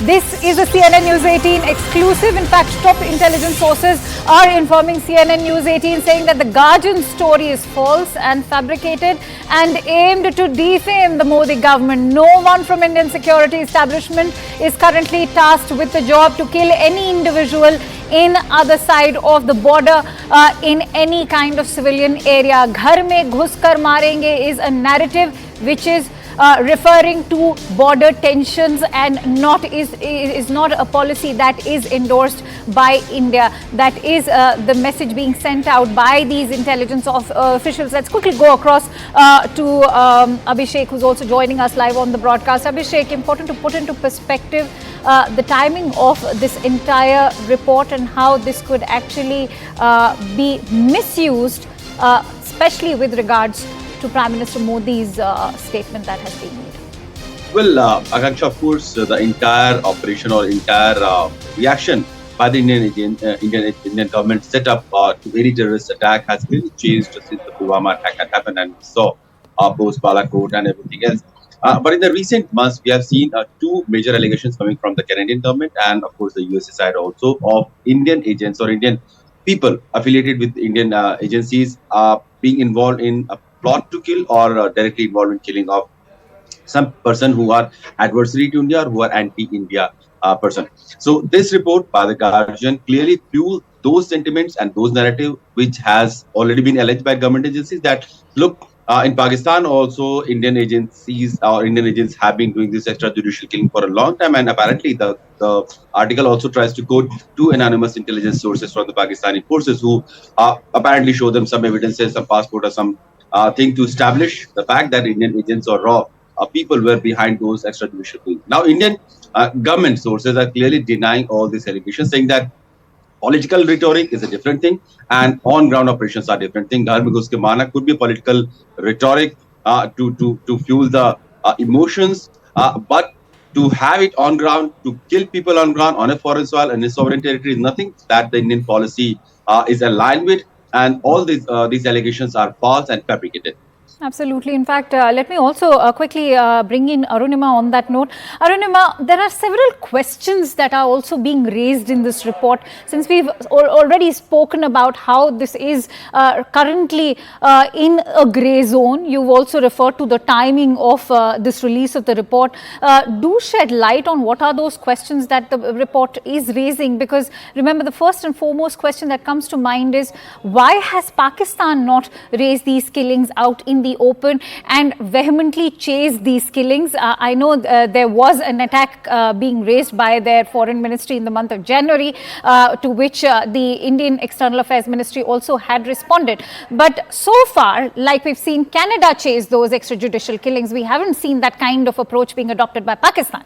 This is a CNN News 18 exclusive. In fact, top intelligence sources are informing CNN News 18 saying that the Guardian story is false and fabricated and aimed to defame the Modi government. No one from Indian security establishment is currently tasked with the job to kill any individual in other side of the border in any kind of civilian area. Ghar mein ghus kar marenge is a narrative which is referring to border tensions and is not a policy that is endorsed by India. That is the message being sent out by these intelligence officials. Let's quickly go across to Abhishek, who's also joining us live on the broadcast. Abhishek, important to put into perspective the timing of this entire report and how this could actually be misused, especially with regards to Prime Minister Modi's statement that has been made. Well, Akanksha, of course, the entire operation or entire reaction by the Indian government set up to any terrorist attack has really changed since the Pulwama attack had happened, and we saw post Balakot and everything else. But in the recent months, we have seen two major allegations coming from the Canadian government and, of course, the USA side also of Indian agents or Indian people affiliated with Indian agencies being involved in a plot to kill or directly involved in killing of some person who are adversary to India or who are anti-India person. So this report by the Guardian clearly fuels those sentiments and those narrative which has already been alleged by government agencies that look, in Pakistan also Indian agencies or Indian agents have been doing this extrajudicial killing for a long time, and apparently the article also tries to quote two anonymous intelligence sources from the Pakistani forces who apparently show them some evidences, some passport or some thing to establish the fact that Indian agents or raw people were behind those extrajudicial killings. Now, Indian government sources are clearly denying all these allegations, saying that political rhetoric is a different thing and on-ground operations are different thing. Ghar mein ghus ke marna could be a political rhetoric to fuel the emotions, but to have it on ground, to kill people on ground on a foreign soil and a sovereign territory is nothing that the Indian policy is aligned with. And all these allegations are false and fabricated. Absolutely. In fact, let me also quickly bring in Arunima on that note. Arunima, there are several questions that are also being raised in this report. Since we've already spoken about how this is currently in a grey zone, you've also referred to the timing of this release of the report. Do shed light on what are those questions that the report is raising, because remember, the first and foremost question that comes to mind is why has Pakistan not raised these killings out in the open and vehemently chased these killings? I know there was an attack being raised by their foreign ministry in the month of January, to which the Indian External Affairs Ministry also had responded. But so far, like we've seen Canada chase those extrajudicial killings, we haven't seen that kind of approach being adopted by Pakistan.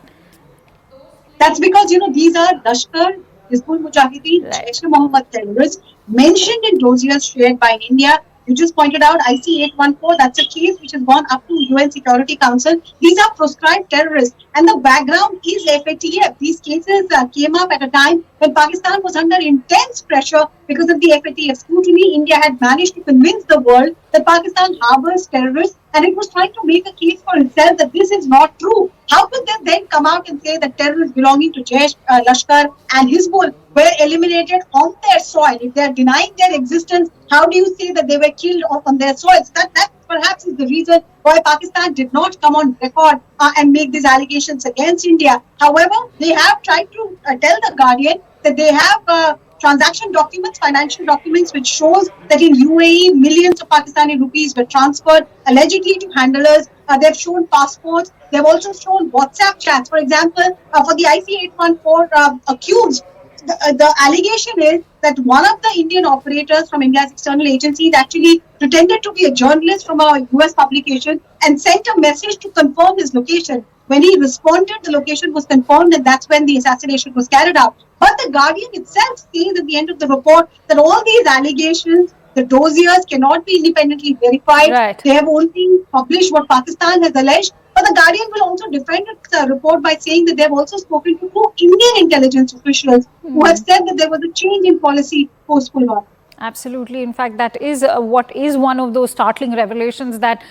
That's because, these are Lashkar, Hizbul Mujahideen, Jaish-e-Mohammed terrorists mentioned in dossiers shared by India. You just pointed out IC-814, that's a case which has gone up to UN Security Council. These are proscribed terrorists and the background is FATF. These cases came up at a time when Pakistan was under intense pressure because of the FATF scrutiny. India had managed to convince the world that Pakistan harbors terrorists and it was trying to make a case for itself that this is not true. How could they then come out and say that terrorists belonging to Jaish, Lashkar and Hizbul were eliminated on their soil? If they are denying their existence, how do you say that they were killed on their soils? That perhaps is the reason why Pakistan did not come on record and make these allegations against India. However, they have tried to tell the Guardian that they have transaction documents, financial documents, which shows that in UAE, millions of Pakistani rupees were transferred allegedly to handlers. They've shown passports. They've also shown WhatsApp chats. For example, for the IC-814 accused, the allegation is that one of the Indian operators from India's external agencies actually pretended to be a journalist from a US publication and sent a message to confirm his location. When he responded, the location was confirmed, and that's when the assassination was carried out. But the Guardian itself says at the end of the report that all these allegations, the dossiers cannot be independently verified. Right. They have only published what Pakistan has alleged. But the Guardian will also defend its report by saying that they have also spoken to two Indian intelligence officials who have said that there was a change in policy post-Pulwama. Absolutely. In fact, that is what is one of those startling revelations that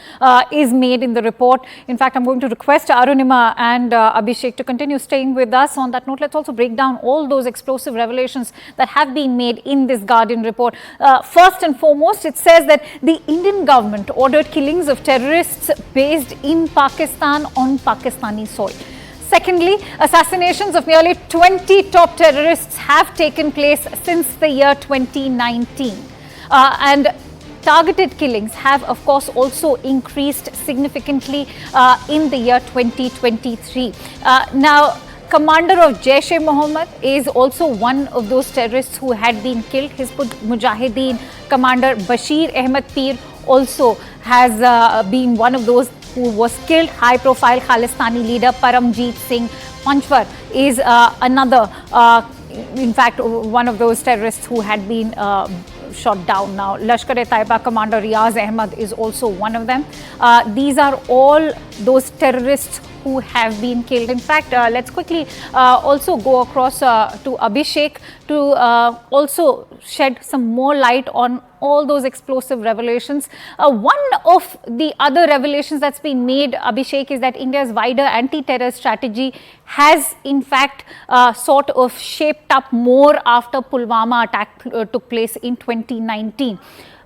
is made in the report. In fact, I'm going to request Arunima and Abhishek to continue staying with us. On that note, let's also break down all those explosive revelations that have been made in this Guardian report. First and foremost, it says that the Indian government ordered killings of terrorists based in Pakistan on Pakistani soil. Secondly, assassinations of nearly 20 top terrorists have taken place since the year 2019. And targeted killings have, of course, also increased significantly in the year 2023. Now, commander of Jaish-e-Mohammed is also one of those terrorists who had been killed. Hizbut Mujahideen commander Bashir Ahmed Peer also has been one of those who was killed. High-profile Khalistani leader Paramjeet Singh Panjwar is another, in fact, one of those terrorists who had been shot down. Now, Lashkar-e-Taiba commander Riaz Ahmed is also one of them. These are all those terrorists who have been killed. In fact, let's quickly also go across to Abhishek to also shed some more light on all those explosive revelations. One of the other revelations that's been made, Abhishek, is that India's wider anti-terror strategy has in fact sort of shaped up more after Pulwama attack took place in 2019.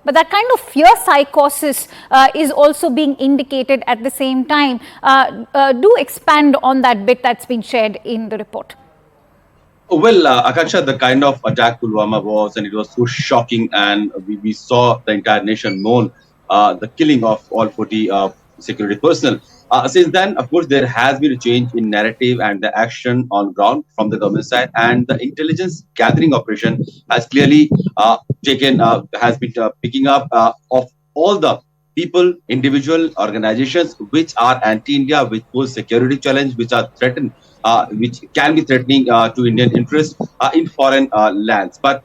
But that kind of fear psychosis is also being indicated at the same time. Do expand on that bit that's been shared in the report. Well, Akansha, the kind of attack Pulwama was, and it was so shocking, and we saw the entire nation mourn the killing of all 40 security personnel. Since then, of course, there has been a change in narrative and the action on ground from the government side, and the intelligence gathering operation has clearly has been picking up of all the people, individual organizations which are anti-India, which pose security challenge, which are threatened, which can be threatening to Indian interests in foreign lands. But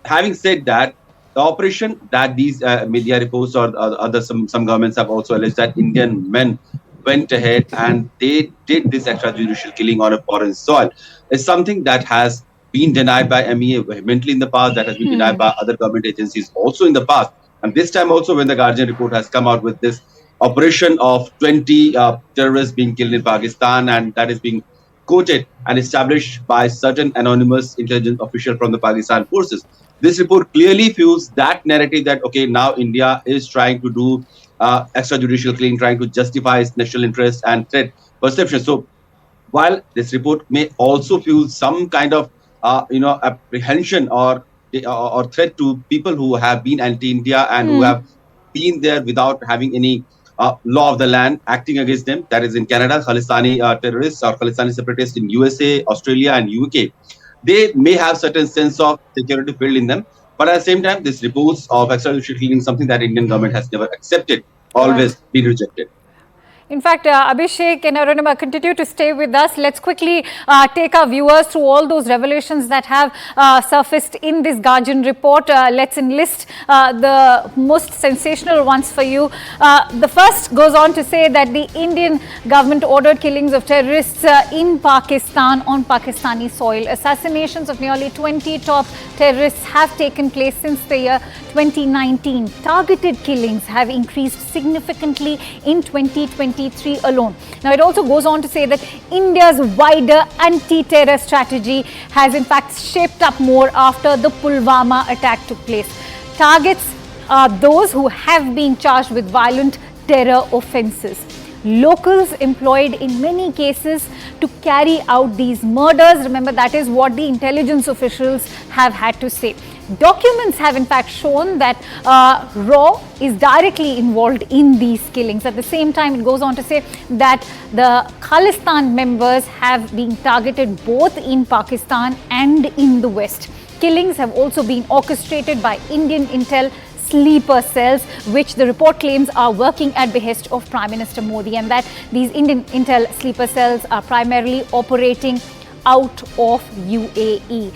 having said that, the operation that these media reports or other some governments have also alleged that Indian men went ahead and they did this extrajudicial killing on a foreign soil is something that has been denied by MEA vehemently in the past, that has been denied by other government agencies also in the past. And this time also, when the Guardian report has come out with this operation of 20 terrorists being killed in Pakistan, and that is being quoted and established by certain anonymous intelligence official from the Pakistan forces. This report clearly fuels that narrative that, okay, now India is trying to do extrajudicial killing, trying to justify its national interest and threat perception. So while this report may also fuel some kind of apprehension or threat to people who have been anti-India and who have been there without having any law of the land acting against them, that is in Canada, Khalistani terrorists or Khalistani separatists in USA, Australia and UK, they may have certain sense of security built in them. But at the same time, this reports of extrajudicial killing is something that Indian government has never accepted, always been rejected. In fact, Abhishek and Arunima, continue to stay with us. Let's quickly take our viewers through all those revelations that have surfaced in this Guardian report. Let's enlist the most sensational ones for you. The first goes on to say that the Indian government ordered killings of terrorists in Pakistan on Pakistani soil. Assassinations of nearly 20 top terrorists have taken place since the year 2019. Targeted killings have increased significantly in 2023 alone. Now, it also goes on to say that India's wider anti-terror strategy has in fact shaped up more after the Pulwama attack took place. Targets are those who have been charged with violent terror offences. Locals employed in many cases to carry out these murders. Remember, that is what the intelligence officials have had to say. Documents have in fact shown that RAW is directly involved in these killings. At the same time, it goes on to say that the Khalistan members have been targeted both in Pakistan and in the West. Killings have also been orchestrated by Indian intel sleeper cells, which the report claims are working at behest of Prime Minister Modi, and that these Indian intel sleeper cells are primarily operating out of UAE.